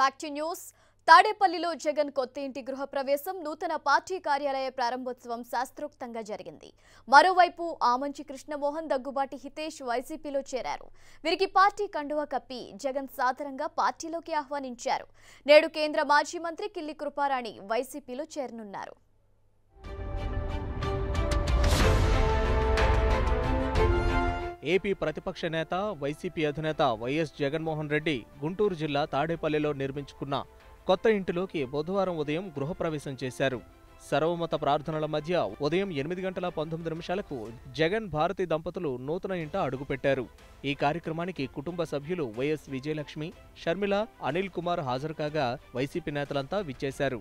Back to news. తాడేపల్లిలో జగన్ కొత్త ఇంటి గృహప్రవేశం, నూతన పార్టీ కార్యాలయ ప్రారంభోత్సవం శాస్త్రోక్తంగా జరిగింది. మరోవైపు ఆమంచి కృష్ణమోహన్, దగ్గుబాటి హితేష్ వైసీపీలో చేరారు. వీరికి పార్టీ కండువా కప్పి జగన్ సాదరంగా పార్టీలోకి ఆహ్వానించారు. నేడు కేంద్ర మాజీ మంత్రి కిల్లి కృపారాణి వైసీపీలో చేరనున్నారు. ఏపీ ప్రతిపక్ష నేత వైసీపీ అధినేత వైఎస్ జగన్మోహన్ రెడ్డి గుంటూరు జిల్లా తాడేపల్లిలో నిర్మించుకున్న కొత్త ఇంటిలోకి బుధవారం ఉదయం గృహప్రవేశం చేశారు. సర్వమత ప్రార్థనల మధ్య ఉదయం 8:19 జగన్ భారతి దంపతులు నూతన ఇంట అడుగుపెట్టారు. ఈ కార్యక్రమానికి కుటుంబ సభ్యులు వైఎస్ విజయలక్ష్మి, షర్మిల, అనిల్ కుమార్ హాజరు కాగా వైసీపీ నేతలంతా విచ్చేశారు.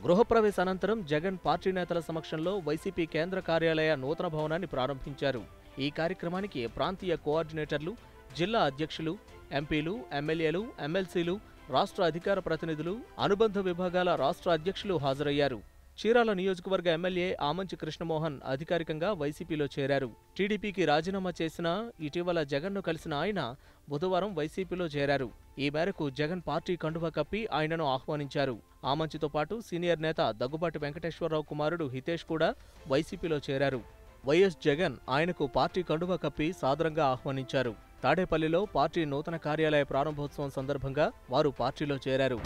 గృహప్రవేశ అనంతరం జగన్ పార్టీ నేతల సమక్షంలో వైసీపీ కేంద్ర కార్యాలయ నూతన భవనాన్ని ప్రారంభించారు. ఈ కార్యక్రమానికి ప్రాంతీయ కోఆర్డినేటర్లు, జిల్లా అధ్యక్షులు, ఎంపీలు, ఎమ్మెల్యేలు, ఎమ్మెల్సీలు, రాష్ట్ర అధికార ప్రతినిధులు, అనుబంధ విభాగాల రాష్ట్ర అధ్యక్షులు హాజరయ్యారు. చీరాల నియోజకవర్గ ఎమ్మెల్యే ఆమంచి కృష్ణమోహన్ అధికారికంగా వైసీపీలో చేరారు. టీడీపీకి రాజీనామా చేసిన ఇటీవల జగన్ను కలిసిన ఆయన బుధవారం వైసీపీలో చేరారు. ఈ మేరకు జగన్ పార్టీ కండువా కప్పి ఆయనను ఆహ్వానించారు. ఆమంచితో పాటు సీనియర్ నేత దగ్గుబాటి వెంకటేశ్వరరావు కుమారుడు హితేష్ కూడా వైసీపీలో చేరారు. వైఎస్ జగన్ ఆయనకు పార్టీ కండువా కప్పి సాదరంగా ఆహ్వానించారు. తాడేపల్లిలో పార్టీ నూతన కార్యాలయ ప్రారంభోత్సవం సందర్భంగా వారు పార్టీలో చేరారు.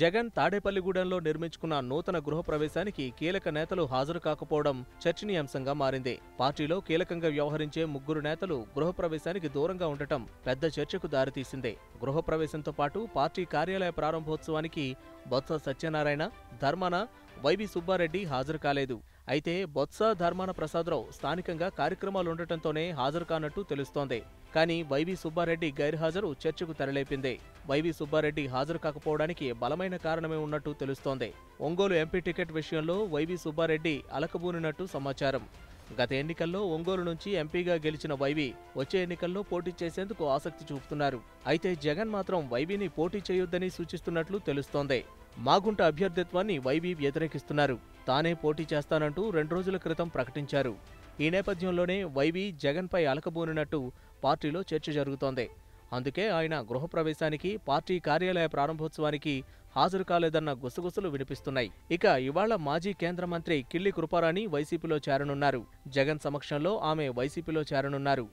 జగన్ తాడేపల్లిగూడెంలో నిర్మించుకున్న నూతన గృహప్రవేశానికి కీలక నేతలు హాజరు కాకపోవడం చర్చనీయాంశంగా మారింది. పార్టీలో కీలకంగా వ్యవహరించే 3 నేతలు గృహప్రవేశానికి దూరంగా ఉండటం పెద్ద చర్చకు దారితీసింది. గృహప్రవేశంతో పాటు పార్టీ కార్యాలయ ప్రారంభోత్సవానికి బొత్స సత్యనారాయణ, ధర్మాన, వైవి సుబ్బారెడ్డి హాజరు కాలేదు. అయితే బొత్స, ధర్మాన ప్రసాదరావు స్థానికంగా కార్యక్రమాలుండటంతోనే హాజరు కానట్టు తెలుస్తోంది. కానీ వైవి సుబ్బారెడ్డి గైర్హాజరు చర్చకు తెరలేపింది. వైవి సుబ్బారెడ్డి హాజరు కాకపోవడానికి బలమైన కారణమే ఉన్నట్టు తెలుస్తోంది. ఒంగోలు ఎంపీ టికెట్ విషయంలో వైవి సుబ్బారెడ్డి అలకబూనినట్టు సమాచారం. గత ఎన్నికల్లో ఒంగోలు నుంచి ఎంపీగా గెలిచిన వైవి వచ్చే ఎన్నికల్లో పోటీ చేసేందుకు ఆసక్తి చూపుతున్నారు. అయితే జగన్ మాత్రం వైవిని పోటీ చేయొద్దని సూచిస్తున్నట్లు తెలుస్తోంది. మాగుంట అభ్యర్థిత్వాన్ని వైవి వ్యతిరేకిస్తున్నారు. తానే పోటీ చేస్తానంటూ 2 రోజుల క్రితం ప్రకటించారు. ఈ నేపథ్యంలోనే వైవి జగన్పై అలకబూనినట్టు పార్టీలో చర్చ జరుగుతోంది. అందుకే ఆయన గృహప్రవేశానికి, పార్టీ కార్యాలయ ప్రారంభోత్సవానికి హాజరు కాలేదన్న గుసగుసలు వినిపిస్తున్నాయి. ఇక ఇవాళ మాజీ కేంద్ర మంత్రి కిల్లి కృపారాణి వైసీపీలో చేరనున్నారు. జగన్ సమక్షంలో ఆమె వైసీపీలో చేరనున్నారు.